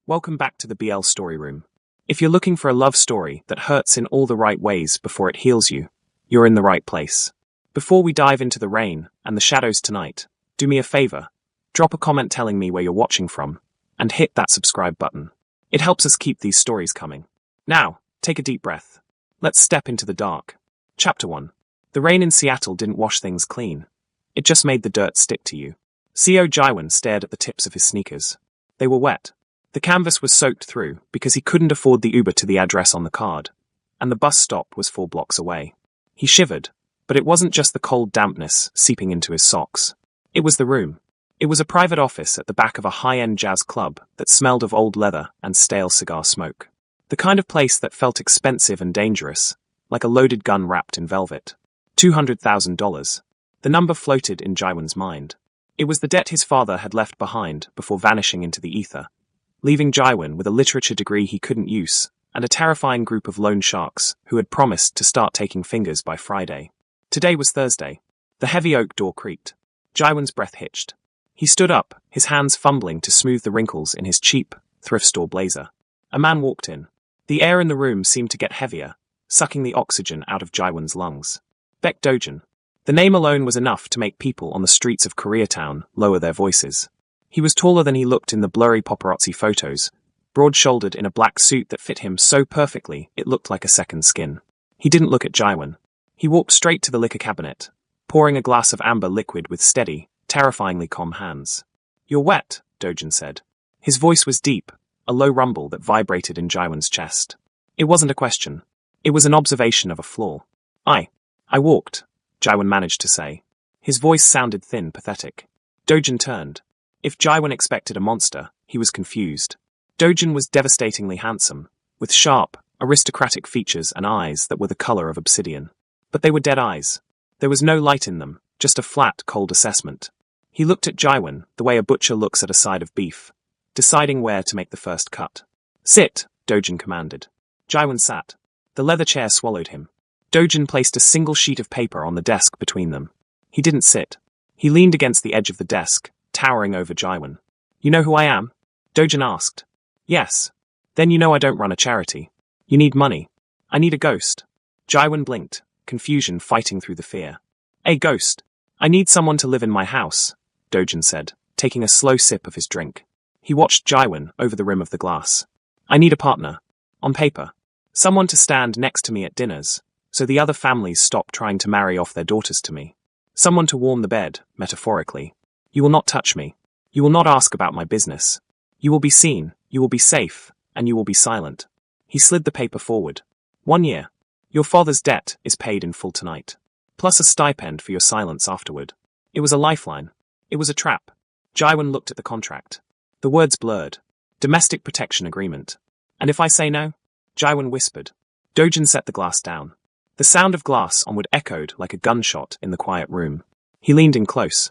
Welcome back to the BL Story Room. If you're looking for a love story that hurts in all the right ways before it heals you, you're in the right place. Before we dive into the rain and the shadows tonight, do me a favor, drop a comment telling me where you're watching from, and hit that subscribe button. It helps us keep these stories coming. Now, take a deep breath. Let's step into the dark. Chapter 1. The rain in Seattle didn't wash things clean. It just made the dirt stick to you. Co Jaiwan stared at the tips of his sneakers. They were wet. The canvas was soaked through because he couldn't afford the Uber to the address on the card, and the bus stop was 4 blocks away. He shivered, but it wasn't just the cold dampness seeping into his socks. It was the room. It was a private office at the back of a high-end jazz club that smelled of old leather and stale cigar smoke. The kind of place that felt expensive and dangerous, like a loaded gun wrapped in velvet. $200,000. The number floated in Jaiwan's mind. It was the debt his father had left behind before vanishing into the ether, leaving Jaiwan with a literature degree he couldn't use, and a terrifying group of loan sharks who had promised to start taking fingers by Friday. Today was Thursday. The heavy oak door creaked. Jaiwan's breath hitched. He stood up, his hands fumbling to smooth the wrinkles in his cheap, thrift store blazer. A man walked in. The air in the room seemed to get heavier, sucking the oxygen out of Jaiwan's lungs. Baek Dojin. The name alone was enough to make people on the streets of Koreatown lower their voices. He was taller than he looked in the blurry paparazzi photos, broad-shouldered in a black suit that fit him so perfectly it looked like a second skin. He didn't look at Jaiwan. He walked straight to the liquor cabinet, pouring a glass of amber liquid with steady, terrifyingly calm hands. "You're wet," Dojin said. His voice was deep, a low rumble that vibrated in Jaiwan's chest. It wasn't a question. It was an observation of a flaw. I walked," Jaiwan managed to say. His voice sounded thin, pathetic. Dojin turned. If Jaiwan expected a monster, he was confused. Dojin was devastatingly handsome, with sharp, aristocratic features and eyes that were the color of obsidian. But they were dead eyes. There was no light in them, just a flat, cold assessment. He looked at Jaiwan the way a butcher looks at a side of beef, deciding where to make the first cut. "Sit," Dojin commanded. Jaiwan sat. The leather chair swallowed him. Dojin placed a single sheet of paper on the desk between them. He didn't sit. He leaned against the edge of the desk, towering over Jaiwan. "You know who I am?" Dojin asked. "Yes." "Then you know I don't run a charity. You need money." "I need a ghost." Jaiwan blinked, confusion fighting through the fear. "A ghost? I need someone to live in my house," Dojin said, taking a slow sip of his drink. He watched Jaiwan over the rim of the glass. "I need a partner. On paper. Someone to stand next to me at dinners, so the other families stop trying to marry off their daughters to me. Someone to warm the bed, metaphorically. You will not touch me. You will not ask about my business. You will be seen, you will be safe, and you will be silent." He slid the paper forward. 1 year. Your father's debt is paid in full tonight. Plus a stipend for your silence afterward. It was a lifeline. It was a trap. Jaiwan looked at the contract. The words blurred. Domestic protection agreement. "And if I say no?" Jaiwan whispered. Dojin set the glass down. The sound of glass on wood echoed like a gunshot in the quiet room. He leaned in close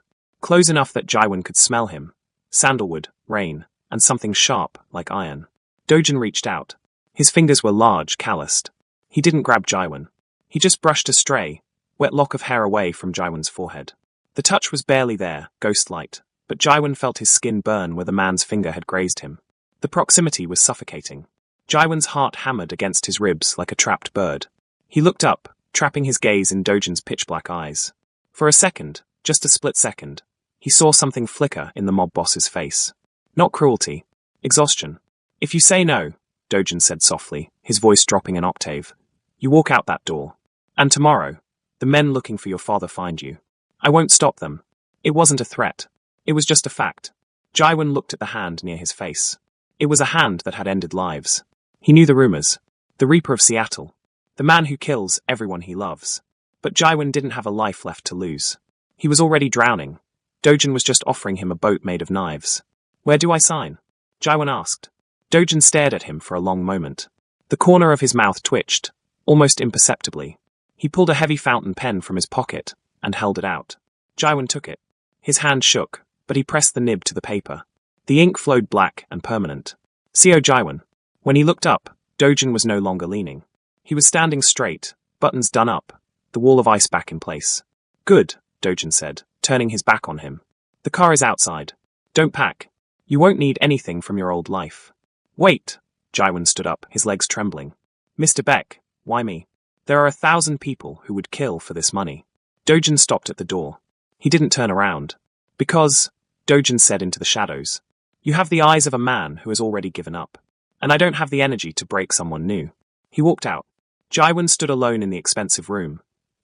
enough that Jaiwan could smell him. Sandalwood, rain, and something sharp like iron. Dojin reached out. His fingers were large, calloused. He didn't grab Jaiwan. He just brushed a stray, wet lock of hair away from Jaiwan's forehead. The touch was barely there, ghost-light, but Jaiwan felt his skin burn where the man's finger had grazed him. The proximity was suffocating. Jaiwan's heart hammered against his ribs like a trapped bird. He looked up, trapping his gaze in Dojin's pitch-black eyes. For a second, just a split second, he saw something flicker in the mob boss's face. Not cruelty. Exhaustion. "If you say no," Dojin said softly, his voice dropping an octave, "you walk out that door. And tomorrow, the men looking for your father find you. I won't stop them." It wasn't a threat. It was just a fact. Jaiwan looked at the hand near his face. It was a hand that had ended lives. He knew the rumors. The Reaper of Seattle. The man who kills everyone he loves. But Jaiwan didn't have a life left to lose. He was already drowning. Dojin was just offering him a boat made of knives. "Where do I sign?" Jaiwan asked. Dojin stared at him for a long moment. The corner of his mouth twitched, almost imperceptibly. He pulled a heavy fountain pen from his pocket and held it out. Jaiwan took it. His hand shook, but he pressed the nib to the paper. The ink flowed black and permanent. "Co Jaiwan." When he looked up, Dojin was no longer leaning. He was standing straight, buttons done up, the wall of ice back in place. "Good," Dojin said, turning his back on him. "The car is outside. Don't pack. You won't need anything from your old life." Wait! Jaiwan stood up, his legs trembling. Mr. Beck, why me? There are 1,000 people who would kill for this money. Dojin stopped at the door. He didn't turn around. Because, Dojin said into the shadows, you have the eyes of a man who has already given up. And I don't have the energy to break someone new. He walked out. Jaiwan stood alone in the expensive room,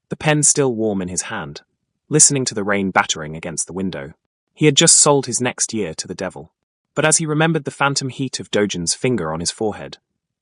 the pen still warm in his hand, listening to the rain battering against the window. He had just sold his next year to the devil. But as he remembered the phantom heat of Dojin's finger on his forehead,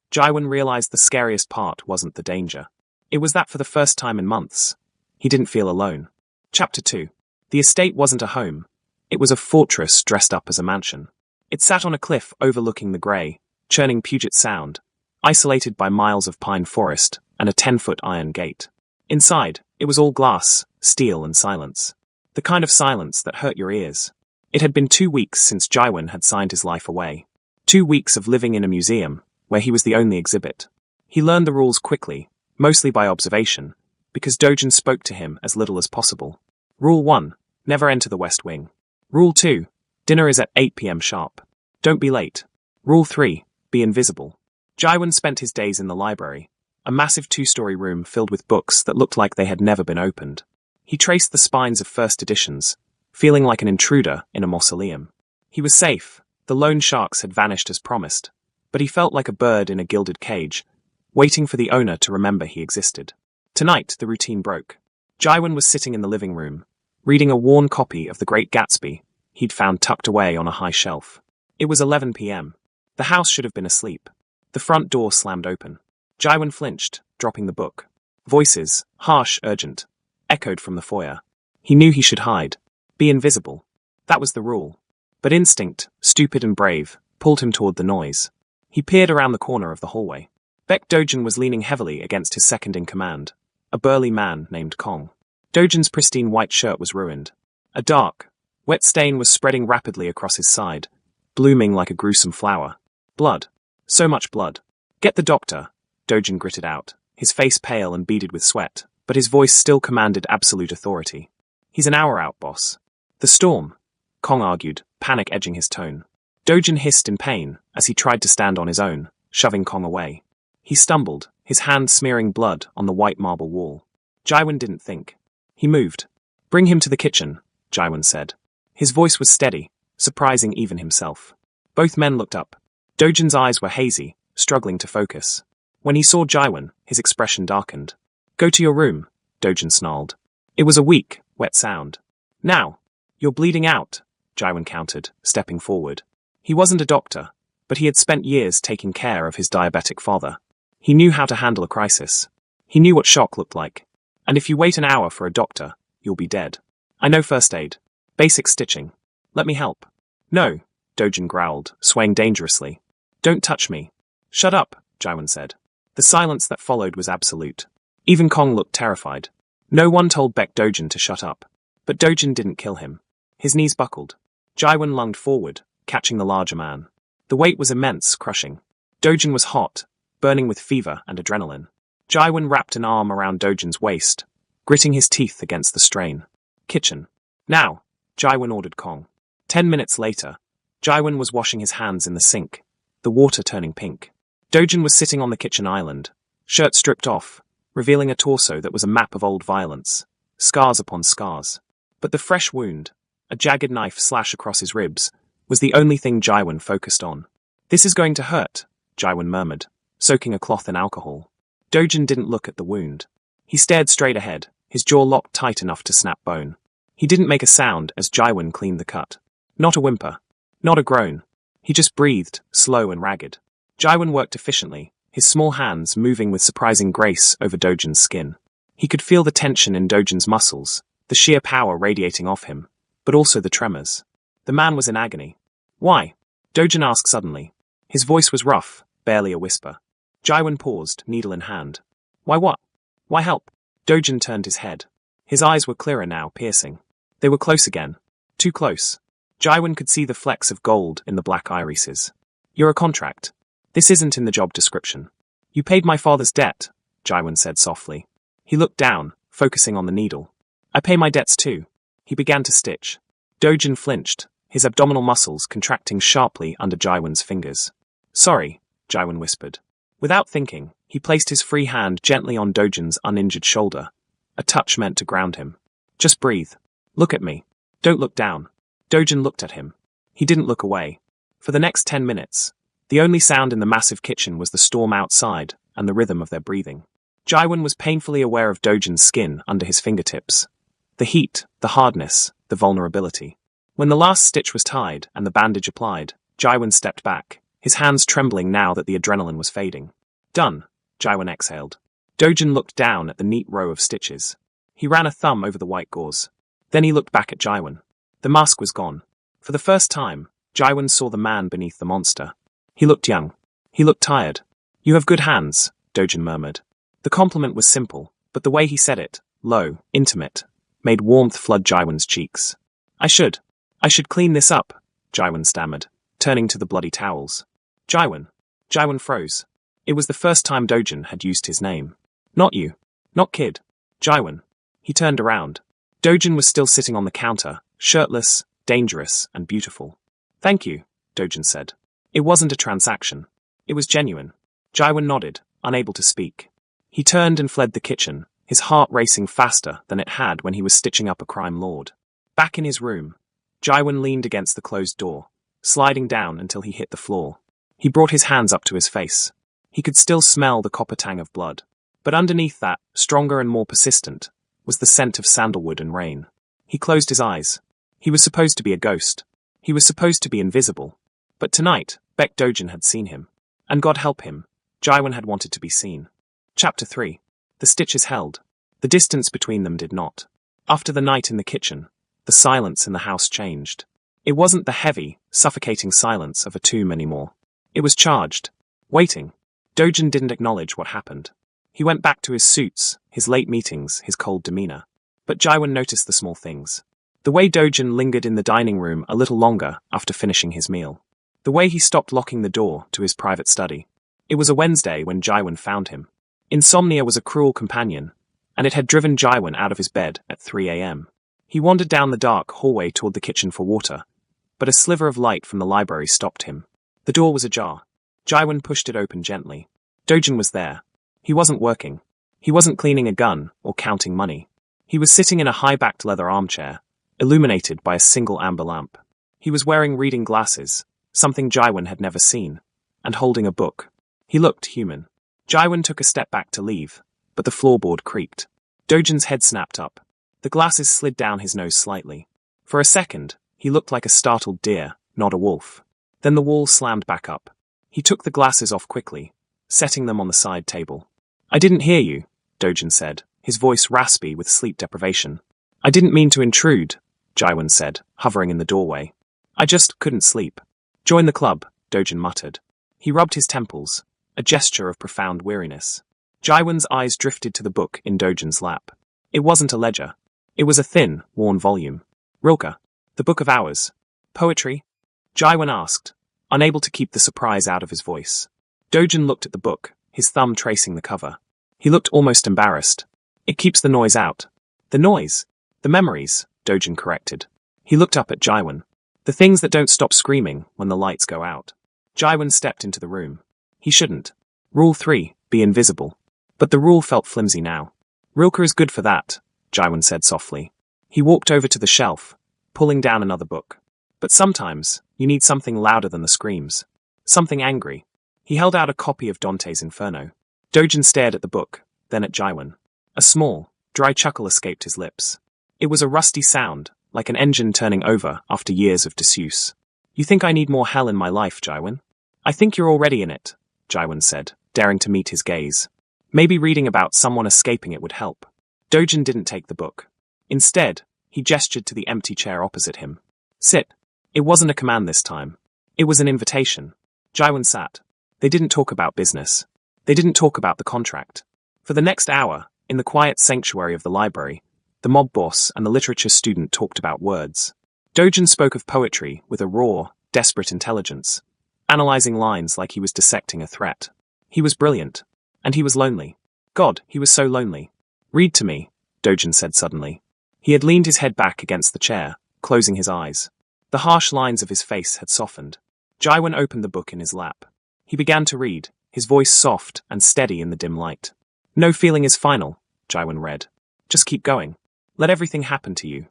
Jaiwan realized the scariest part wasn't the danger. It was that for the first time in months, he didn't feel alone. Chapter 2. The estate wasn't a home. It was a fortress dressed up as a mansion. It sat on a cliff overlooking the grey, churning Puget Sound, isolated by miles of pine forest and a 10-foot iron gate. Inside, it was all glass, steel and silence. The kind of silence that hurt your ears. It had been 2 weeks since Jaiwan had signed his life away. 2 weeks of living in a museum, where he was the only exhibit. He learned the rules quickly, mostly by observation, because Dojin spoke to him as little as possible. Rule 1. Never enter the West Wing. Rule 2. Dinner is at 8 p.m. sharp. Don't be late. Rule 3. Be invisible. Jaiwan spent his days in the library, a massive 2-story room filled with books that looked like they had never been opened. He traced the spines of first editions, feeling like an intruder in a mausoleum. He was safe. The loan sharks had vanished as promised, but he felt like a bird in a gilded cage, waiting for the owner to remember he existed. Tonight, the routine broke. Jaiwan was sitting in the living room, reading a worn copy of The Great Gatsby he'd found tucked away on a high shelf. It was 11 p.m. The house should have been asleep. The front door slammed open. Jaiwan flinched, dropping the book. Voices, harsh, urgent, echoed from the foyer. He knew he should hide. Be invisible. That was the rule. But instinct, stupid and brave, pulled him toward the noise. He peered around the corner of the hallway. Beck Dojin was leaning heavily against his second-in-command, a burly man named Kong. Dojin's pristine white shirt was ruined. A dark, wet stain was spreading rapidly across his side, blooming like a gruesome flower. Blood. So much blood. Get the doctor, Dojin gritted out, his face pale and beaded with sweat, but his voice still commanded absolute authority. He's an hour out, boss. The storm, Kong argued, panic edging his tone. Dojin hissed in pain as he tried to stand on his own, shoving Kong away. He stumbled, his hand smearing blood on the white marble wall. Jaiwan didn't think. He moved. Bring him to the kitchen, Jaiwan said. His voice was steady, surprising even himself. Both men looked up. Dojin's eyes were hazy, struggling to focus. When he saw Jaiwan, his expression darkened. Go to your room, Dojin snarled. It was a weak, wet sound. Now. You're bleeding out, Jaiwan countered, stepping forward. He wasn't a doctor, but he had spent years taking care of his diabetic father. He knew how to handle a crisis. He knew what shock looked like. And if you wait an hour for a doctor, you'll be dead. I know first aid. Basic stitching. Let me help. No, Dojin growled, swaying dangerously. Don't touch me. Shut up, Jaiwan said. The silence that followed was absolute. Even Kong looked terrified. No one told Beck Dojin to shut up. But Dojin didn't kill him. His knees buckled. Jaiwan lunged forward, catching the larger man. The weight was immense, crushing. Dojin was hot, burning with fever and adrenaline. Jaiwan wrapped an arm around Dojin's waist, gritting his teeth against the strain. Kitchen. Now, Jaiwan ordered Kong. 10 minutes later, Jaiwan was washing his hands in the sink, the water turning pink. Dojin was sitting on the kitchen island, shirt stripped off, revealing a torso that was a map of old violence, scars upon scars. But the fresh wound, a jagged knife slash across his ribs, was the only thing Jaiwan focused on. This is going to hurt, Jaiwan murmured, soaking a cloth in alcohol. Dojin didn't look at the wound. He stared straight ahead, his jaw locked tight enough to snap bone. He didn't make a sound as Jaiwan cleaned the cut. Not a whimper. Not a groan. He just breathed, slow and ragged. Jaiwan worked efficiently, his small hands moving with surprising grace over Dojin's skin. He could feel the tension in Dojin's muscles, the sheer power radiating off him, but also the tremors. The man was in agony. Why? Dojin asked suddenly. His voice was rough, barely a whisper. Jaiwan paused, needle in hand. Why what? Why help? Dojin turned his head. His eyes were clearer now, piercing. They were close again. Too close. Jaiwan could see the flecks of gold in the black irises. You're a contract. This isn't in the job description. You paid my father's debt, Jaiwan said softly. He looked down, focusing on the needle. I pay my debts too. He began to stitch. Dojin flinched, his abdominal muscles contracting sharply under Jaiwan's fingers. Sorry, Jaiwan whispered. Without thinking, he placed his free hand gently on Dojin's uninjured shoulder, a touch meant to ground him. Just breathe. Look at me. Don't look down. Dojin looked at him. He didn't look away. For the next 10 minutes, the only sound in the massive kitchen was the storm outside and the rhythm of their breathing. Jaiwan was painfully aware of Dojin's skin under his fingertips. The heat, the hardness, the vulnerability. When the last stitch was tied and the bandage applied, Jaiwan stepped back, his hands trembling now that the adrenaline was fading. Done, Jaiwan exhaled. Dojin looked down at the neat row of stitches. He ran a thumb over the white gauze. Then he looked back at Jaiwan. The mask was gone. For the first time, Jaiwan saw the man beneath the monster. He looked young. He looked tired. You have good hands, Dojin murmured. The compliment was simple, but the way he said it, low, intimate, made warmth flood Jaiwan's cheeks. I should clean this up, Jaiwan stammered, turning to the bloody towels. Jaiwan froze. It was the first time Dojin had used his name. Not you. Not kid. Jaiwan. He turned around. Dojin was still sitting on the counter, shirtless, dangerous, and beautiful. Thank you, Dojin said. It wasn't a transaction. It was genuine. Jaiwan nodded, unable to speak. He turned and fled the kitchen, his heart racing faster than it had when he was stitching up a crime lord. Back in his room, Jaiwan leaned against the closed door, sliding down until he hit the floor. He brought his hands up to his face. He could still smell the copper tang of blood. But underneath that, stronger and more persistent, was the scent of sandalwood and rain. He closed his eyes. He was supposed to be a ghost. He was supposed to be invisible. But tonight, Baek Dojin had seen him. And God help him, Jaiwan had wanted to be seen. Chapter 3. The stitches held. The distance between them did not. After the night in the kitchen, the silence in the house changed. It wasn't the heavy, suffocating silence of a tomb anymore. It was charged. Waiting. Dojin didn't acknowledge what happened. He went back to his suits, his late meetings, his cold demeanor. But Jaiwan noticed the small things. The way Dojin lingered in the dining room a little longer after finishing his meal. The way he stopped locking the door to his private study. It was a Wednesday when Jaiwan found him. Insomnia was a cruel companion, and it had driven Jaiwan out of his bed at 3 a.m. He wandered down the dark hallway toward the kitchen for water, but a sliver of light from the library stopped him. The door was ajar. Jaiwan pushed it open gently. Dojin was there. He wasn't working. He wasn't cleaning a gun or counting money. He was sitting in a high-backed leather armchair, illuminated by a single amber lamp. He was wearing reading glasses, something Jaiwan had never seen, and holding a book. He looked human. Jaiwan took a step back to leave, but the floorboard creaked. Dojin's head snapped up. The glasses slid down his nose slightly. For a second, he looked like a startled deer, not a wolf. Then the wall slammed back up. He took the glasses off quickly, setting them on the side table. I didn't hear you, Dojin said, his voice raspy with sleep deprivation. I didn't mean to intrude, Jaiwan said, hovering in the doorway. I just couldn't sleep. Join the club, Dojin muttered. He rubbed his temples, a gesture of profound weariness. Jaiwan's eyes drifted to the book in Dojin's lap. It wasn't a ledger. It was a thin, worn volume. Rilke, the Book of Hours. Poetry? Jaiwan asked, unable to keep the surprise out of his voice. Dojin looked at the book, his thumb tracing the cover. He looked almost embarrassed. It keeps the noise out. The noise? The memories, Dojin corrected. He looked up at Jaiwan. The things that don't stop screaming when the lights go out. Jaiwan stepped into the room. He shouldn't. Rule 3, be invisible. But the rule felt flimsy now. Rilke is good for that, Jaiwan said softly. He walked over to the shelf, pulling down another book. But sometimes, you need something louder than the screams. Something angry. He held out a copy of Dante's Inferno. Dojin stared at the book, then at Jaiwan. A small, dry chuckle escaped his lips. It was a rusty sound, like an engine turning over after years of disuse. You think I need more hell in my life, Jaiwan? I think you're already in it, Jaiwan said, daring to meet his gaze. Maybe reading about someone escaping it would help. Dojin didn't take the book. Instead, he gestured to the empty chair opposite him. Sit. It wasn't a command this time. It was an invitation. Jaiwan sat. They didn't talk about business. They didn't talk about the contract. For the next hour, in the quiet sanctuary of the library, the mob boss and the literature student talked about words. Dojin spoke of poetry with a raw, desperate intelligence, analyzing lines like he was dissecting a threat. He was brilliant. And he was lonely. God, he was so lonely. Read to me, Dojin said suddenly. He had leaned his head back against the chair, closing his eyes. The harsh lines of his face had softened. Jaiwan opened the book in his lap. He began to read, his voice soft and steady in the dim light. No feeling is final, Jaiwan read. Just keep going. Let everything happen to you.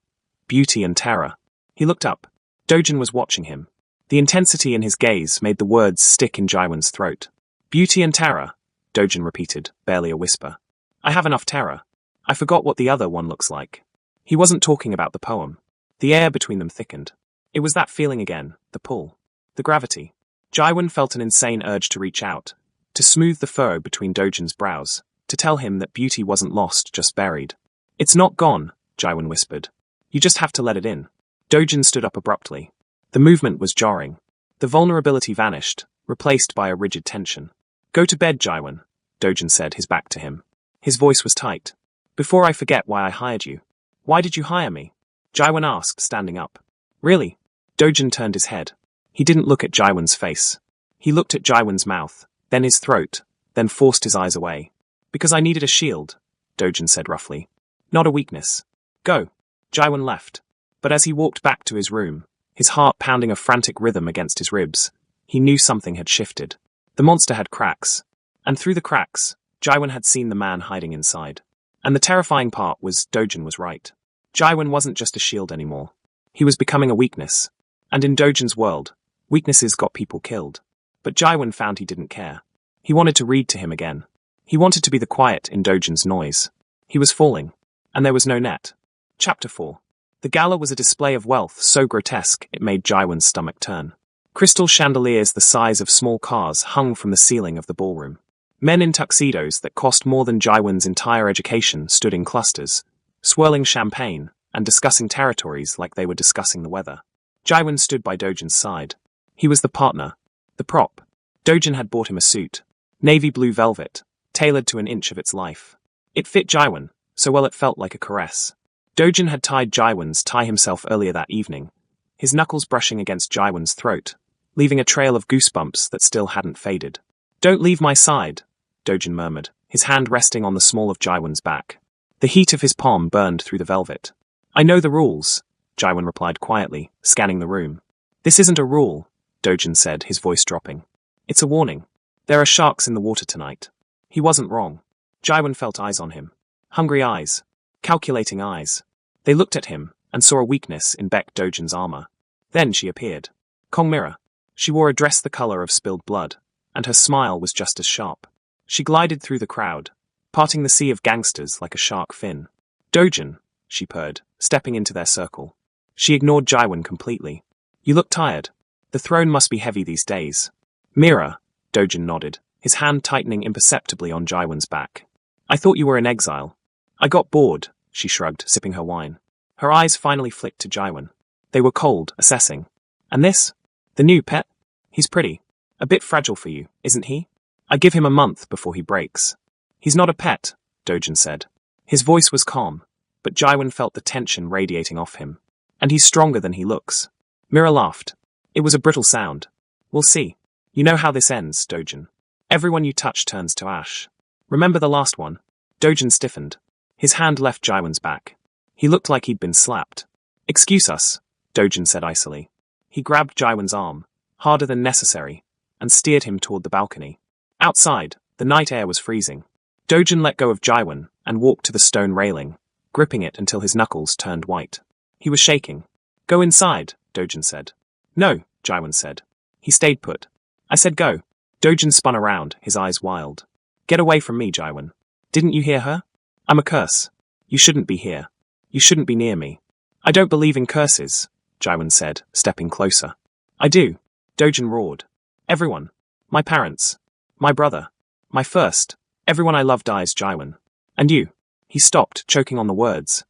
Beauty and terror. He looked up. Dojin was watching him. The intensity in his gaze made the words stick in Jaiwan's throat. Beauty and terror, Dojin repeated, barely a whisper. I have enough terror. I forgot what the other one looks like. He wasn't talking about the poem. The air between them thickened. It was that feeling again, the pull. The gravity. Jaiwan felt an insane urge to reach out, to smooth the furrow between Dojin's brows, to tell him that beauty wasn't lost, just buried. It's not gone, Jaiwan whispered. You just have to let it in. Dojin stood up abruptly. The movement was jarring. The vulnerability vanished, replaced by a rigid tension. Go to bed, Jaiwan, Dojin said, his back to him. His voice was tight. Before I forget why I hired you. Why did you hire me? Jaiwan asked, standing up. Really? Dojin turned his head. He didn't look at Jaiwan's face. He looked at Jaiwan's mouth, then his throat, then forced his eyes away. Because I needed a shield, Dojin said roughly. Not a weakness. Go. Jaiwan left. But as he walked back to his room, his heart pounding a frantic rhythm against his ribs, he knew something had shifted. The monster had cracks. And through the cracks, Jaiwan had seen the man hiding inside. And the terrifying part was Dojin was right. Jaiwan wasn't just a shield anymore. He was becoming a weakness. And in Dojin's world, weaknesses got people killed. But Jaiwan found he didn't care. He wanted to read to him again. He wanted to be the quiet in Dojin's noise. He was falling. And there was no net. Chapter 4. The gala was a display of wealth so grotesque it made Jaiwan's stomach turn. Crystal chandeliers the size of small cars hung from the ceiling of the ballroom. Men in tuxedos that cost more than Jaiwan's entire education stood in clusters, swirling champagne and discussing territories like they were discussing the weather. Jaiwan stood by Dojin's side. He was the partner, the prop. Dojin had bought him a suit, navy blue velvet, tailored to an inch of its life. It fit Jaiwan, so well it felt like a caress. Dojin had tied Jaiwan's tie himself earlier that evening, his knuckles brushing against Jaiwan's throat, leaving a trail of goosebumps that still hadn't faded. Don't leave my side, Dojin murmured, his hand resting on the small of Jaiwan's back. The heat of his palm burned through the velvet. I know the rules, Jaiwan replied quietly, scanning the room. This isn't a rule, Dojin said, his voice dropping. It's a warning. There are sharks in the water tonight. He wasn't wrong. Jaiwan felt eyes on him. Hungry eyes. Calculating eyes. They looked at him and saw a weakness in Beck Dojin's armor. Then she appeared. Kong Mirror. She wore a dress the color of spilled blood, and her smile was just as sharp. She glided through the crowd, parting the sea of gangsters like a shark fin. Dojin, she purred, stepping into their circle. She ignored Jaiwan completely. You look tired. The throne must be heavy these days. Mirror, Dojin nodded, his hand tightening imperceptibly on Jaiwan's back. I thought you were in exile. I got bored, she shrugged, sipping her wine. Her eyes finally flicked to Jaiwan. They were cold, assessing. And this? The new pet? He's pretty. A bit fragile for you, isn't he? I give him a month before he breaks. He's not a pet, Dojin said. His voice was calm, but Jaiwan felt the tension radiating off him. And he's stronger than he looks. Mira laughed. It was a brittle sound. We'll see. You know how this ends, Dojin. Everyone you touch turns to ash. Remember the last one? Dojin stiffened. His hand left Jaiwan's back. He looked like he'd been slapped. Excuse us, Dojin said icily. He grabbed Jaiwan's arm, harder than necessary, and steered him toward the balcony. Outside, the night air was freezing. Dojin let go of Jaiwan and walked to the stone railing, gripping it until his knuckles turned white. He was shaking. Go inside, Dojin said. No, Jaiwan said. He stayed put. I said go. Dojin spun around, his eyes wild. Get away from me, Jaiwan. Didn't you hear her? I'm a curse. You shouldn't be here. You shouldn't be near me. I don't believe in curses, Jaiwan said, stepping closer. I do, Dojin roared. Everyone. My parents. My brother. My first. Everyone I love dies, Jaiwan. And you. He stopped, choking on the words.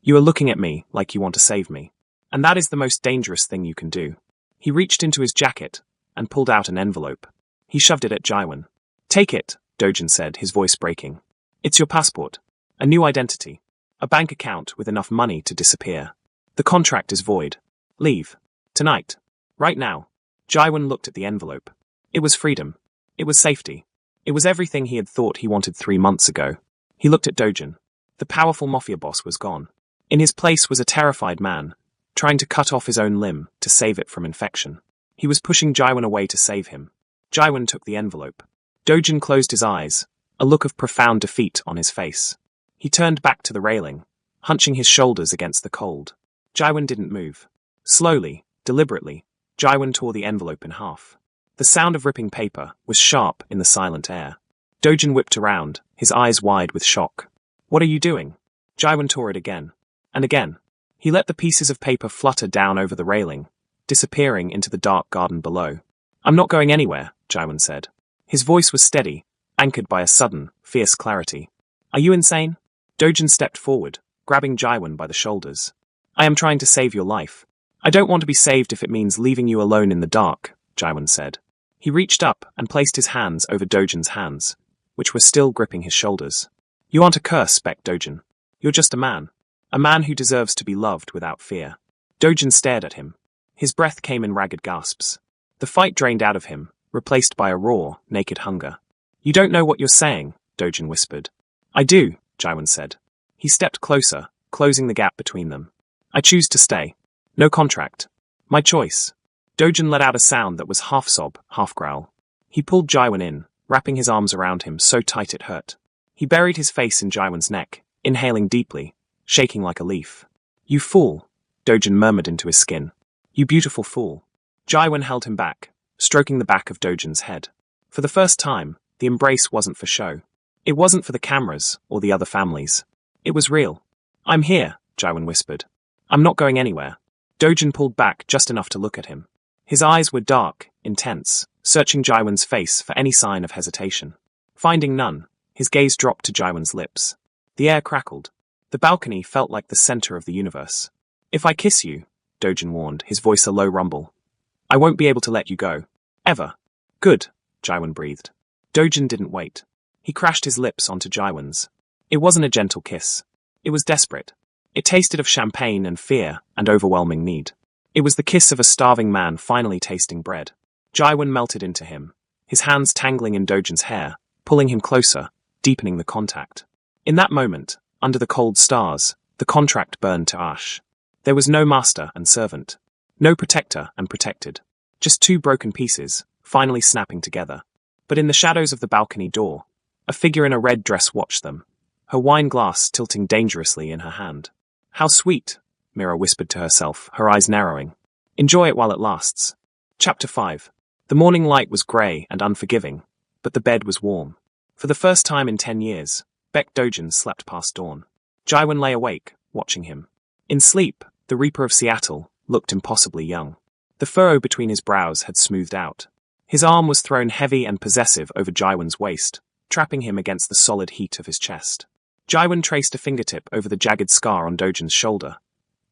You are looking at me like you want to save me. And that is the most dangerous thing you can do. He reached into his jacket and pulled out an envelope. He shoved it at Jaiwan. Take it, Dojin said, his voice breaking. It's your passport. A new identity. A bank account with enough money to disappear. The contract is void. Leave. Tonight. Right now. Jaiwan looked at the envelope. It was freedom. It was safety. It was everything he had thought he wanted 3 months ago. He looked at Dojin. The powerful mafia boss was gone. In his place was a terrified man, trying to cut off his own limb to save it from infection. He was pushing Jaiwan away to save him. Jaiwan took the envelope. Dojin closed his eyes, a look of profound defeat on his face. He turned back to the railing, hunching his shoulders against the cold. Jaiwan didn't move. Slowly, deliberately, Jaiwan tore the envelope in half. The sound of ripping paper was sharp in the silent air. Dojin whipped around, his eyes wide with shock. "What are you doing?" Jaiwan tore it again. And again. He let the pieces of paper flutter down over the railing, disappearing into the dark garden below. "I'm not going anywhere," Jaiwan said. His voice was steady, anchored by a sudden, fierce clarity. "Are you insane?" Dojin stepped forward, grabbing Jaiwan by the shoulders. "I am trying to save your life. I don't want to be saved if it means leaving you alone in the dark," Jaiwan said. He reached up and placed his hands over Dojin's hands, which were still gripping his shoulders. "You aren't a curse, Beck Dojin. You're just a man who deserves to be loved without fear." Dojin stared at him. His breath came in ragged gasps. The fight drained out of him, replaced by a raw, naked hunger. "You don't know what you're saying," Dojin whispered. "I do," Jaiwan said. He stepped closer, closing the gap between them. "I choose to stay. No contract. My choice." Dojin let out a sound that was half sob, half growl. He pulled Jaiwan in, wrapping his arms around him so tight it hurt. He buried his face in Jaiwan's neck, inhaling deeply, shaking like a leaf. "You fool," Dojin murmured into his skin. "You beautiful fool." Jaiwan held him back, stroking the back of Dojin's head. For the first time, the embrace wasn't for show. It wasn't for the cameras or the other families. It was real. "I'm here," Jaiwan whispered. "I'm not going anywhere." Dojin pulled back just enough to look at him. His eyes were dark, intense, searching Jaiwan's face for any sign of hesitation. Finding none, his gaze dropped to Jaiwan's lips. The air crackled. The balcony felt like the center of the universe. "If I kiss you," Dojin warned, his voice a low rumble, "I won't be able to let you go. Ever." "Good," Jaiwan breathed. Dojin didn't wait. He crashed his lips onto Jaiwan's. It wasn't a gentle kiss. It was desperate. It tasted of champagne and fear and overwhelming need. It was the kiss of a starving man finally tasting bread. Jaiwan melted into him, his hands tangling in Dojin's hair, pulling him closer, deepening the contact. In that moment, under the cold stars, the contract burned to ash. There was no master and servant. No protector and protected. Just two broken pieces, finally snapping together. But in the shadows of the balcony door, a figure in a red dress watched them, her wine glass tilting dangerously in her hand. "How sweet," Mira whispered to herself, her eyes narrowing. "Enjoy it while it lasts." Chapter 5. The morning light was grey and unforgiving, but the bed was warm. For the first time in 10 years, Beck Dojin slept past dawn. Jaiwan lay awake, watching him. In sleep, the Reaper of Seattle looked impossibly young. The furrow between his brows had smoothed out. His arm was thrown heavy and possessive over Jaiwan's waist, trapping him against the solid heat of his chest. Jaiwan traced a fingertip over the jagged scar on Dojin's shoulder,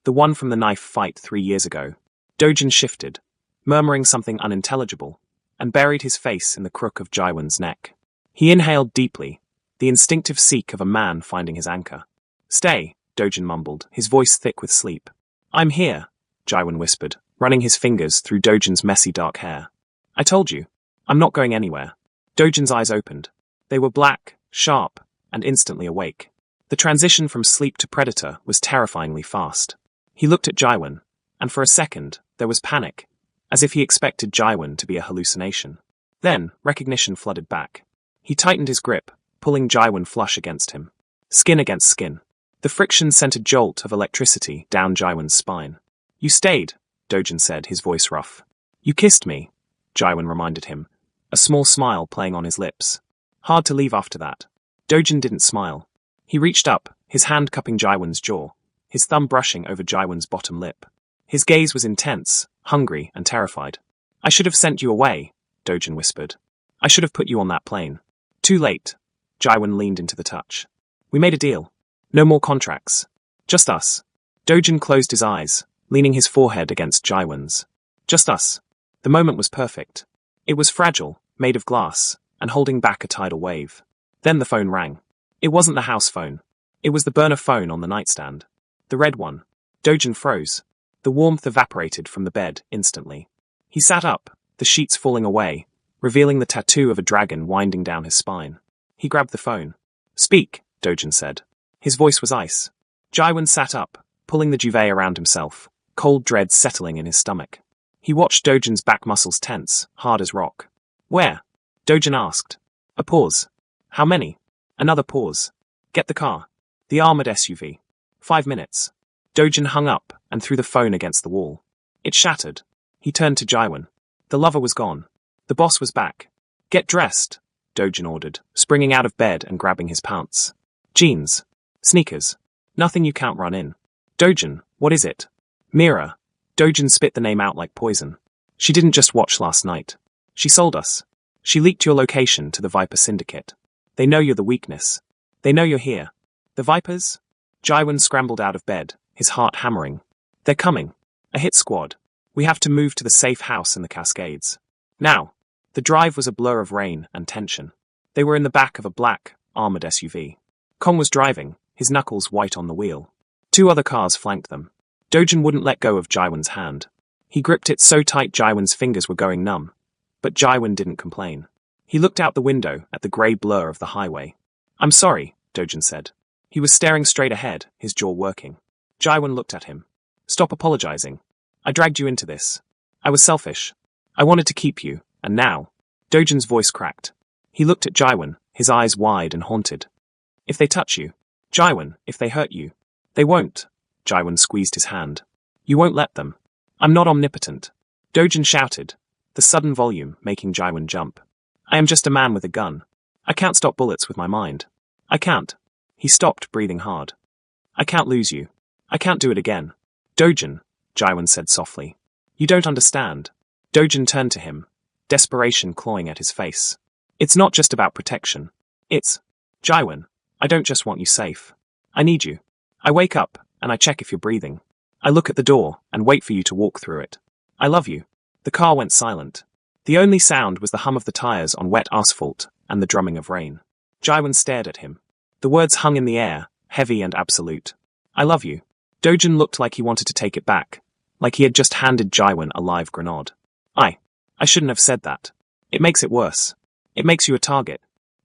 the one from the knife fight 3 years ago. Dojin shifted, murmuring something unintelligible, and buried his face in the crook of Jaiwan's neck. He inhaled deeply, the instinctive seek of a man finding his anchor. "Stay," Dojin mumbled, his voice thick with sleep. "I'm here," Jaiwan whispered, running his fingers through Dojin's messy dark hair. "I told you. I'm not going anywhere." Dojin's eyes opened. They were black, sharp, and instantly awake. The transition from sleep to predator was terrifyingly fast. He looked at Jaiwan, and for a second, there was panic, as if he expected Jaiwan to be a hallucination. Then, recognition flooded back. He tightened his grip, pulling Jaiwan flush against him. Skin against skin. The friction sent a jolt of electricity down Jaiwan's spine. "You stayed," Dojin said, his voice rough. "You kissed me," Jaiwan reminded him, a small smile playing on his lips. "Hard to leave after that." Dojin didn't smile. He reached up, his hand cupping Jaiwan's jaw, his thumb brushing over Jaiwan's bottom lip. His gaze was intense, hungry, and terrified. "I should have sent you away," Dojin whispered. "I should have put you on that plane." "Too late." Jaiwan leaned into the touch. "We made a deal. No more contracts. Just us." Dojin closed his eyes, leaning his forehead against Jaiwan's. Just us. The moment was perfect. It was fragile, made of glass, and holding back a tidal wave. Then the phone rang. It wasn't the house phone. It was the burner phone on the nightstand. The red one. Dojin froze. The warmth evaporated from the bed instantly. He sat up, the sheets falling away, revealing the tattoo of a dragon winding down his spine. He grabbed the phone. "Speak," Dojin said. His voice was ice. Jaiwan sat up, pulling the duvet around himself, cold dread settling in his stomach. He watched Dojin's back muscles tense, hard as rock. Where? Dojin asked. A pause. How many? Another pause. Get the car. The armored SUV. 5 minutes. Dojin hung up and threw the phone against the wall. It shattered. He turned to Jaiwan. The lover was gone. The boss was back. Get dressed, Dojin ordered, springing out of bed and grabbing his pants. Jeans. Sneakers. Nothing you can't run in. Dojin, what is it? Mira. Dojin spit the name out like poison. She didn't just watch last night. She sold us. She leaked your location to the Viper Syndicate. They know you're the weakness. They know you're here. The Vipers? Jaiwan scrambled out of bed, his heart hammering. They're coming. A hit squad. We have to move to the safe house in the Cascades. Now. The drive was a blur of rain and tension. They were in the back of a black, armored SUV. Kong was driving, his knuckles white on the wheel. 2 other cars flanked them. Dojin wouldn't let go of Jaiwan's hand. He gripped it so tight Jaiwan's fingers were going numb. But Jaiwan didn't complain. He looked out the window at the grey blur of the highway. I'm sorry, Dojin said. He was staring straight ahead, his jaw working. Jaiwan looked at him. Stop apologizing. I dragged you into this. I was selfish. I wanted to keep you, and now. Dojin's voice cracked. He looked at Jaiwan, his eyes wide and haunted. If they touch you. Jaiwan, if they hurt you. They won't. Jaiwan squeezed his hand. You won't let them. I'm not omnipotent. Dojin shouted, the sudden volume making Jaiwan jump. I am just a man with a gun. I can't stop bullets with my mind. I can't. He stopped, breathing hard. I can't lose you. I can't do it again. Dojin, Jaiwan said softly. You don't understand. Dojin turned to him, desperation clawing at his face. It's not just about protection. It's... Jaiwan, I don't just want you safe. I need you. I wake up, and I check if you're breathing. I look at the door, and wait for you to walk through it. I love you. The car went silent. The only sound was the hum of the tires on wet asphalt, and the drumming of rain. Jaiwan stared at him. The words hung in the air, heavy and absolute. I love you. Dojin looked like he wanted to take it back, like he had just handed Jaiwan a live grenade. I shouldn't have said that. It makes it worse. It makes you a target.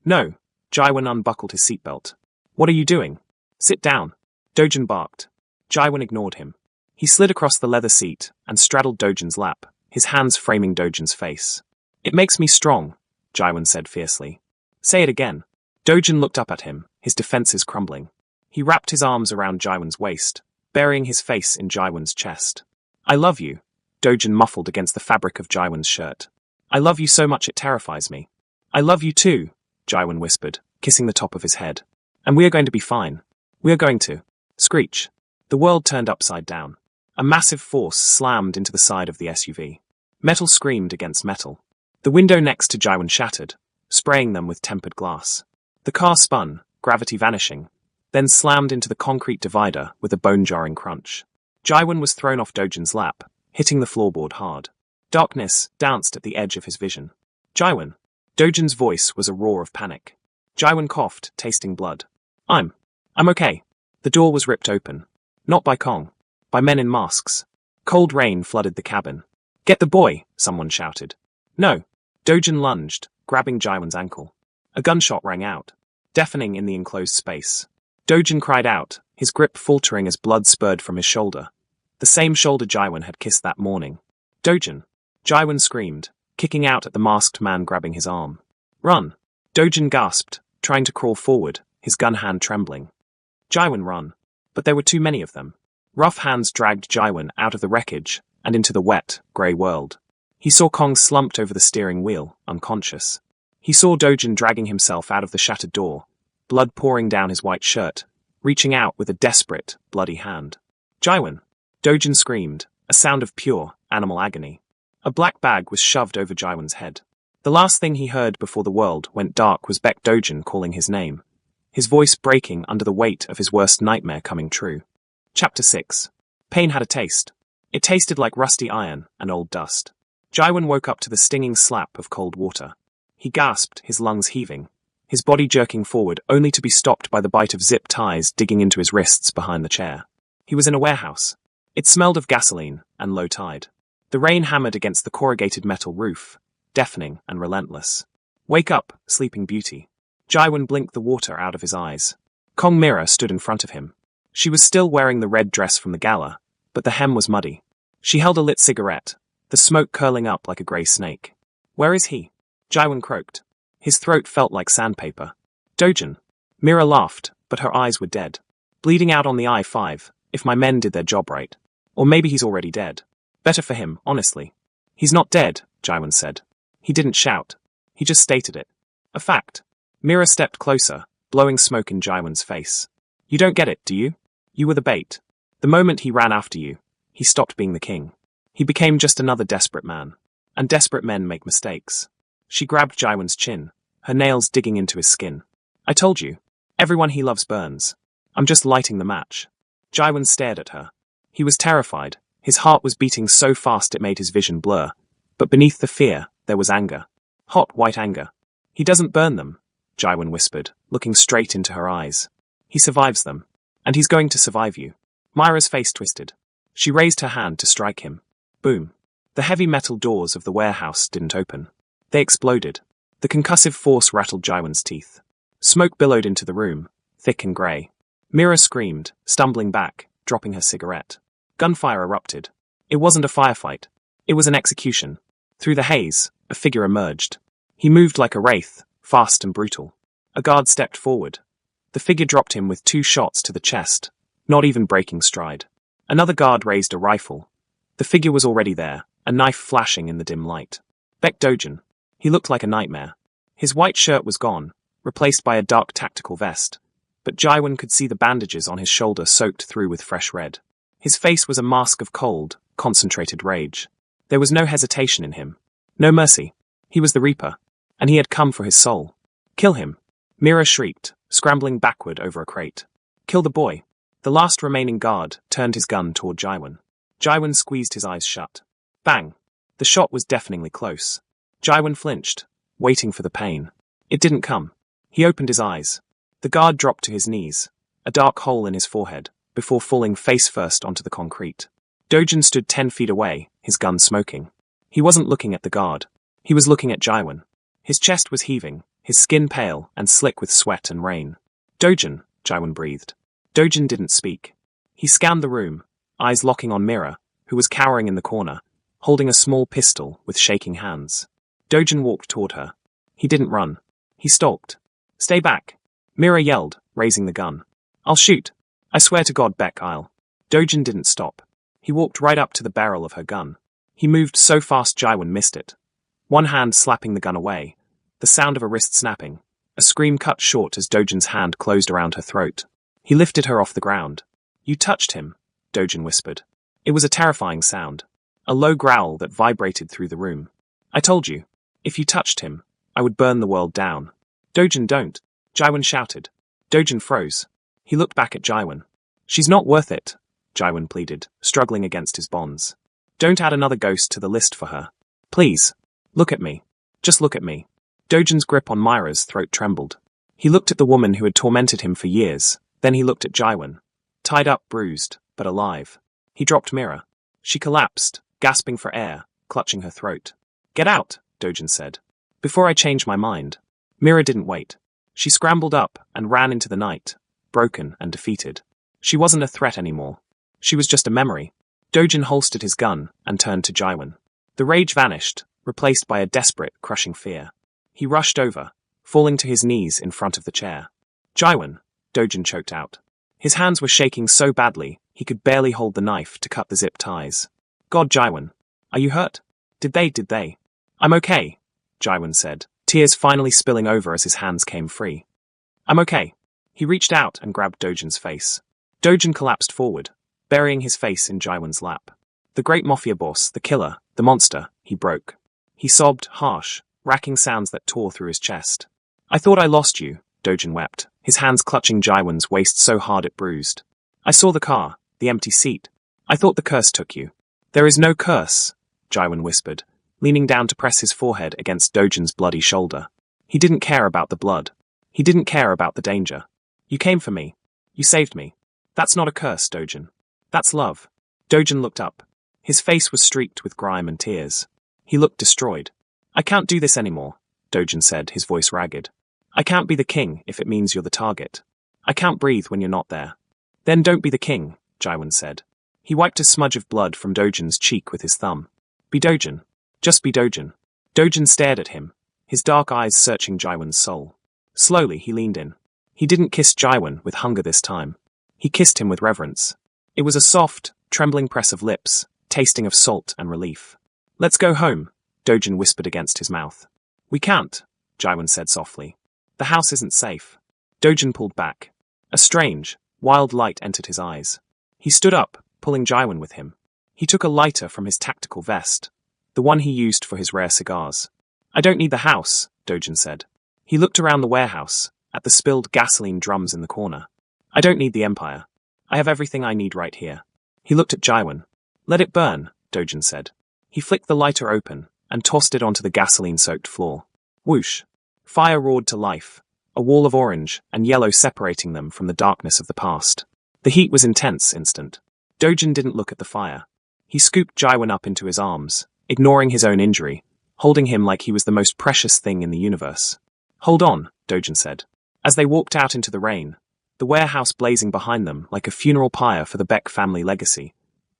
No. Jaiwan unbuckled his seatbelt. What are you doing? Sit down. Dojin barked. Jaiwan ignored him. He slid across the leather seat and straddled Dojin's lap, his hands framing Dojin's face. It makes me strong, Jaiwan said fiercely. Say it again. Dojin looked up at him, his defenses crumbling. He wrapped his arms around Jaiwan's waist, burying his face in Jaiwan's chest. I love you, Dojin muffled against the fabric of Jaiwan's shirt. I love you so much it terrifies me. I love you too, Jaiwan whispered, kissing the top of his head. And we are going to be fine. We are going to. Screech. The world turned upside down. A massive force slammed into the side of the SUV. Metal screamed against metal. The window next to Jaiwan shattered, spraying them with tempered glass. The car spun, gravity vanishing, then slammed into the concrete divider with a bone-jarring crunch. Jaiwan was thrown off Dojin's lap, hitting the floorboard hard. Darkness danced at the edge of his vision. Jaiwan. Dojin's voice was a roar of panic. Jaiwan coughed, tasting blood. I'm okay. The door was ripped open. Not by Kong. By men in masks. Cold rain flooded the cabin. Get the boy, someone shouted. No. Dojin lunged, grabbing Jaiwan's ankle. A gunshot rang out, deafening in the enclosed space. Dojin cried out, his grip faltering as blood spurred from his shoulder. The same shoulder Jaiwan had kissed that morning. Dojin. Jaiwan screamed, kicking out at the masked man grabbing his arm. Run. Dojin gasped, trying to crawl forward, his gun hand trembling. Jaiwan run. But there were too many of them. Rough hands dragged Jaiwan out of the wreckage and into the wet, grey world. He saw Kong slumped over the steering wheel, unconscious. He saw Dojin dragging himself out of the shattered door, blood pouring down his white shirt, reaching out with a desperate, bloody hand. Jaiwan! Dojin screamed, a sound of pure, animal agony. A black bag was shoved over Jaiwan's head. The last thing he heard before the world went dark was Beck Dojin calling his name, his voice breaking under the weight of his worst nightmare coming true. Chapter 6. Pain had a taste. It tasted like rusty iron and old dust. Jaiwan woke up to the stinging slap of cold water. He gasped, his lungs heaving, his body jerking forward only to be stopped by the bite of zip ties digging into his wrists behind the chair. He was in a warehouse. It smelled of gasoline and low tide. The rain hammered against the corrugated metal roof, deafening and relentless. Wake up, sleeping beauty. Jaiwan blinked the water out of his eyes. Kong Mira stood in front of him. She was still wearing the red dress from the gala, but the hem was muddy. She held a lit cigarette, the smoke curling up like a grey snake. Where is he? Jaiwan croaked. His throat felt like sandpaper. Dojin. Mira laughed, but her eyes were dead. Bleeding out on the I-5, if my men did their job right. Or maybe he's already dead. Better for him, honestly. He's not dead, Jaiwan said. He didn't shout. He just stated it. A fact. Mira stepped closer, blowing smoke in Jaiwan's face. You don't get it, do you? You were the bait. The moment he ran after you, he stopped being the king. He became just another desperate man. And desperate men make mistakes. She grabbed Jaiwan's chin, her nails digging into his skin. I told you. Everyone he loves burns. I'm just lighting the match. Jaiwan stared at her. He was terrified. His heart was beating so fast it made his vision blur. But beneath the fear, there was anger. Hot, white anger. He doesn't burn them, Jaiwan whispered, looking straight into her eyes. He survives them. And he's going to survive you. Myra's face twisted. She raised her hand to strike him. Boom. The heavy metal doors of the warehouse didn't open. They exploded. The concussive force rattled Jaiwan's teeth. Smoke billowed into the room, thick and grey. Mira screamed, stumbling back, dropping her cigarette. Gunfire erupted. It wasn't a firefight. It was an execution. Through the haze, a figure emerged. He moved like a wraith, fast and brutal. A guard stepped forward. The figure dropped him with 2 shots to the chest, not even breaking stride. Another guard raised a rifle. The figure was already there, a knife flashing in the dim light. Baek Dojin. He looked like a nightmare. His white shirt was gone, replaced by a dark tactical vest, but Jaiwan could see the bandages on his shoulder soaked through with fresh red. His face was a mask of cold, concentrated rage. There was no hesitation in him. No mercy. He was the Reaper, and he had come for his soul. Kill him. Mira shrieked, scrambling backward over a crate. Kill the boy. The last remaining guard turned his gun toward Jaiwan. Jaiwan squeezed his eyes shut. Bang! The shot was deafeningly close. Jaiwan flinched, waiting for the pain. It didn't come. He opened his eyes. The guard dropped to his knees, a dark hole in his forehead, before falling face first onto the concrete. Dojin stood 10 feet away, his gun smoking. He wasn't looking at the guard. He was looking at Jaiwan. His chest was heaving, his skin pale and slick with sweat and rain. Dojin, Jaiwan breathed. Dojin didn't speak. He scanned the room, eyes locking on Mira, who was cowering in the corner, holding a small pistol with shaking hands. Dojin walked toward her. He didn't run. He stalked. Stay back. Mira yelled, raising the gun. I'll shoot. I swear to God, Baek, I'll. Dojin didn't stop. He walked right up to the barrel of her gun. He moved so fast Jaiwan missed it. One hand slapping the gun away. The sound of a wrist snapping. A scream cut short as Dojin's hand closed around her throat. He lifted her off the ground. You touched him, Dojin whispered. It was a terrifying sound. A low growl that vibrated through the room. I told you. If you touched him, I would burn the world down. Dojin, don't. Jaiwan shouted. Dojin froze. He looked back at Jaiwan. She's not worth it, Jaiwan pleaded, struggling against his bonds. Don't add another ghost to the list for her. Please. Look at me. Just look at me. Dojin's grip on Myra's throat trembled. He looked at the woman who had tormented him for years. Then he looked at Jaiwan. Tied up, bruised, but alive. He dropped Mira. She collapsed, gasping for air, clutching her throat. Get out, Dojin said. Before I change my mind. Mira didn't wait. She scrambled up and ran into the night, broken and defeated. She wasn't a threat anymore. She was just a memory. Dojin holstered his gun and turned to Jaiwan. The rage vanished, replaced by a desperate, crushing fear. He rushed over, falling to his knees in front of the chair. Jaiwan, Dojin choked out. His hands were shaking so badly, he could barely hold the knife to cut the zip ties. God, Jaiwan. Are you hurt? Did they? I'm okay, Jaiwan said, tears finally spilling over as his hands came free. I'm okay. He reached out and grabbed Dojin's face. Dojin collapsed forward, burying his face in Jaiwan's lap. The great mafia boss, the killer, the monster, he broke. He sobbed, harsh, racking sounds that tore through his chest. I thought I lost you, Dojin wept, his hands clutching Jaiwan's waist so hard it bruised. I saw the car, the empty seat. I thought the curse took you. There is no curse, Jaiwan whispered, leaning down to press his forehead against Dojin's bloody shoulder. He didn't care about the blood. He didn't care about the danger. You came for me. You saved me. That's not a curse, Dojin. That's love. Dojin looked up. His face was streaked with grime and tears. He looked destroyed. I can't do this anymore, Dojin said, his voice ragged. I can't be the king if it means you're the target. I can't breathe when you're not there. Then don't be the king, Jaiwan said. He wiped a smudge of blood from Dojin's cheek with his thumb. Be Dojin. Just be Dojin. Dojin stared at him, his dark eyes searching Jaiwan's soul. Slowly, he leaned in. He didn't kiss Jaiwan with hunger this time. He kissed him with reverence. It was a soft, trembling press of lips, tasting of salt and relief. "Let's go home," Dojin whispered against his mouth. "We can't," Jaiwan said softly. "The house isn't safe." Dojin pulled back. A strange, wild light entered his eyes. He stood up, pulling Jaiwan with him. He took a lighter from his tactical vest, the one he used for his rare cigars. "I don't need the house," Dojin said. He looked around the warehouse, at the spilled gasoline drums in the corner. "I don't need the Empire. I have everything I need right here." He looked at Jaiwan. "Let it burn," Dojin said. He flicked the lighter open and tossed it onto the gasoline-soaked floor. Whoosh! Fire roared to life, a wall of orange and yellow separating them from the darkness of the past. The heat was intense, instant. Dojin didn't look at the fire. He scooped Jaiwan up into his arms, ignoring his own injury, holding him like he was the most precious thing in the universe. "Hold on," Dojin said. As they walked out into the rain, the warehouse blazing behind them like a funeral pyre for the Beck family legacy,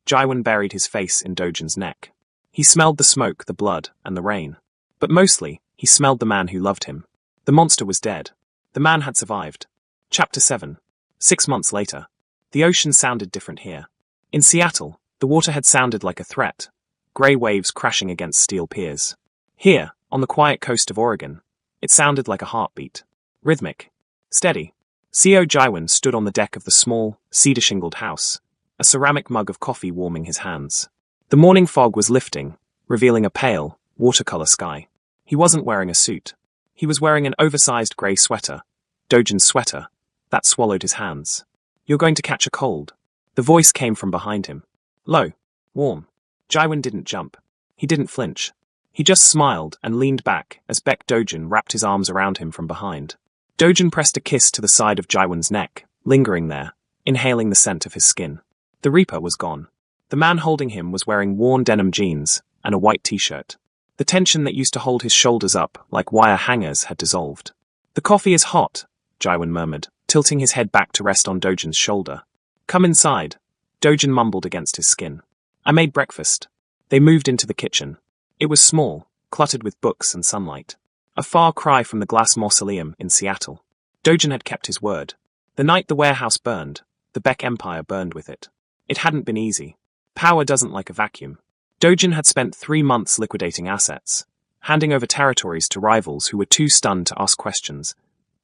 Jaiwan buried his face in Dojin's neck. He smelled the smoke, the blood, and the rain. But mostly, he smelled the man who loved him. The monster was dead. The man had survived. Chapter 7. 6 months later. The ocean sounded different here. In Seattle, the water had sounded like a threat, grey waves crashing against steel piers. Here, on the quiet coast of Oregon, it sounded like a heartbeat. Rhythmic. Steady. CO Jaiwan stood on the deck of the small, cedar-shingled house, a ceramic mug of coffee warming his hands. The morning fog was lifting, revealing a pale, watercolor sky. He wasn't wearing a suit. He was wearing an oversized grey sweater, Dojin's sweater, that swallowed his hands. "You're going to catch a cold." The voice came from behind him. Low. Warm. Jaiwan didn't jump. He didn't flinch. He just smiled and leaned back as Beck Dojin wrapped his arms around him from behind. Dojin pressed a kiss to the side of Jaiwan's neck, lingering there, inhaling the scent of his skin. The Reaper was gone. The man holding him was wearing worn denim jeans and a white t-shirt. The tension that used to hold his shoulders up like wire hangers had dissolved. "The coffee is hot," Jaiwan murmured, tilting his head back to rest on Dojin's shoulder. "Come inside," Dojin mumbled against his skin. "I made breakfast." They moved into the kitchen. It was small, cluttered with books and sunlight. A far cry from the glass mausoleum in Seattle. Dojin had kept his word. The night the warehouse burned, the Beck Empire burned with it. It hadn't been easy. Power doesn't like a vacuum. Dojin had spent 3 months liquidating assets, handing over territories to rivals who were too stunned to ask questions,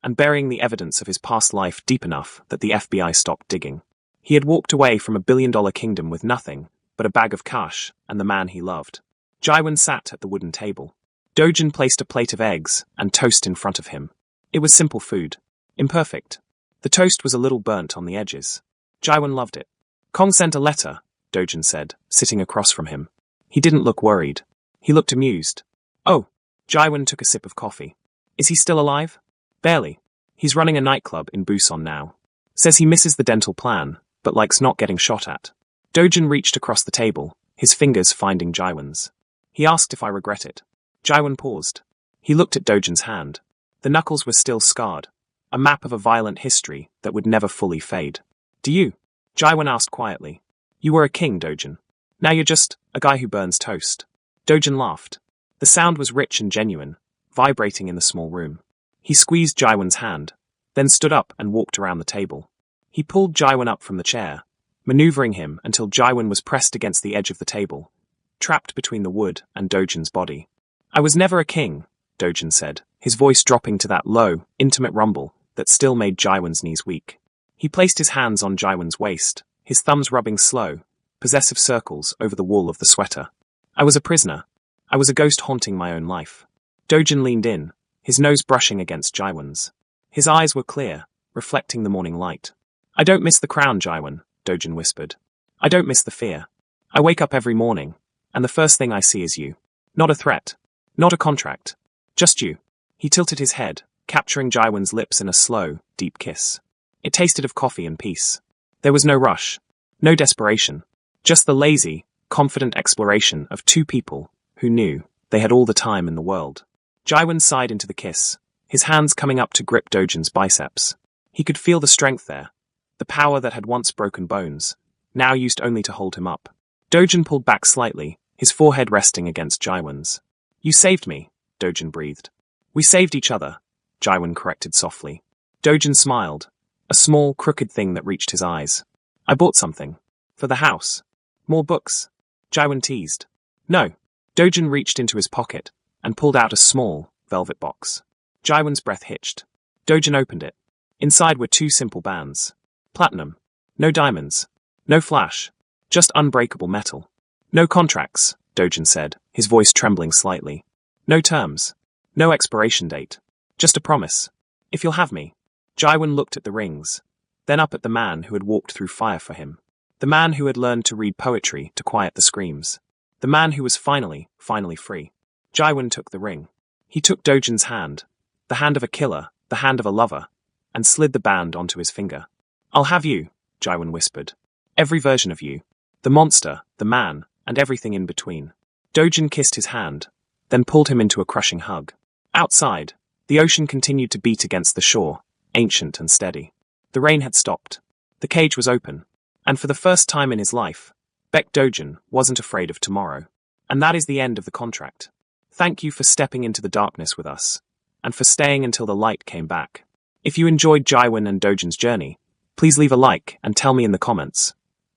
and burying the evidence of his past life deep enough that the FBI stopped digging. He had walked away from a billion-dollar kingdom with nothing but a bag of cash and the man he loved. Jaiwan sat at the wooden table. Dojin placed a plate of eggs and toast in front of him. It was simple food. Imperfect. The toast was a little burnt on the edges. Jaiwan loved it. "Kong sent a letter," Dojin said, sitting across from him. He didn't look worried. He looked amused. "Oh." Jaiwan took a sip of coffee. "Is he still alive?" "Barely. He's running a nightclub in Busan now. Says he misses the dental plan, but likes not getting shot at." Dojin reached across the table, his fingers finding Jaiwan's. He asked if I regret it. Jaiwan paused. He looked at Dojin's hand. The knuckles were still scarred, a map of a violent history that would never fully fade. "Do you?" Jaiwan asked quietly. "You were a king, Dojin. Now you're just a guy who burns toast." Dojin laughed. The sound was rich and genuine, vibrating in the small room. He squeezed Jaiwan's hand, then stood up and walked around the table. He pulled Jaiwan up from the chair, maneuvering him until Jaiwan was pressed against the edge of the table, trapped between the wood and Dojin's body. "I was never a king," Dojin said, his voice dropping to that low, intimate rumble that still made Jaiwan's knees weak. He placed his hands on Jaiwan's waist, his thumbs rubbing slow, possessive circles over the wool of the sweater. "I was a prisoner. I was a ghost haunting my own life." Dojin leaned in, his nose brushing against Jaiwan's. His eyes were clear, reflecting the morning light. "I don't miss the crown, Jaiwan," Dojin whispered. "I don't miss the fear. I wake up every morning, and the first thing I see is you. Not a threat. Not a contract. Just you." He tilted his head, capturing Jaiwan's lips in a slow, deep kiss. It tasted of coffee and peace. There was no rush, no desperation, just the lazy, confident exploration of two people who knew they had all the time in the world. Jaiwan sighed into the kiss, his hands coming up to grip Dojin's biceps. He could feel the strength there, the power that had once broken bones, now used only to hold him up. Dojin pulled back slightly, his forehead resting against Jaiwan's. "You saved me," Dojin breathed. We saved each other, Jaiwan corrected softly. Dojin smiled, a small, crooked thing that reached his eyes. I bought something. For the house. More books. Jaiwan teased. No. Dojin reached into his pocket and pulled out a small, velvet box. Jaiwan's breath hitched. Dojin opened it. Inside were 2 simple bands. Platinum. No diamonds. No flash. Just unbreakable metal. No contracts, Dojin said, his voice trembling slightly. No terms. No expiration date. Just a promise. If you'll have me. Jaiwan looked at the rings, then up at the man who had walked through fire for him. The man who had learned to read poetry to quiet the screams. The man who was finally free. Jaiwan took the ring. He took Dojin's hand, the hand of a killer, the hand of a lover, and slid the band onto his finger. I'll have you, Jaiwan whispered. Every version of you. The monster, the man, and everything in between. Dojin kissed his hand, then pulled him into a crushing hug. Outside, the ocean continued to beat against the shore, ancient and steady. The rain had stopped. The cage was open. And for the first time in his life, Baek Dojin wasn't afraid of tomorrow. And that is the end of the contract. Thank you for stepping into the darkness with us, and for staying until the light came back. If you enjoyed Jaiwan and Dojin's journey, please leave a like and tell me in the comments,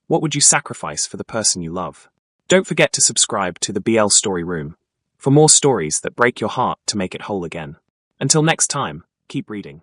what would you sacrifice for the person you love? Don't forget to subscribe to the BL Story Room for more stories that break your heart to make it whole again. Until next time, keep reading.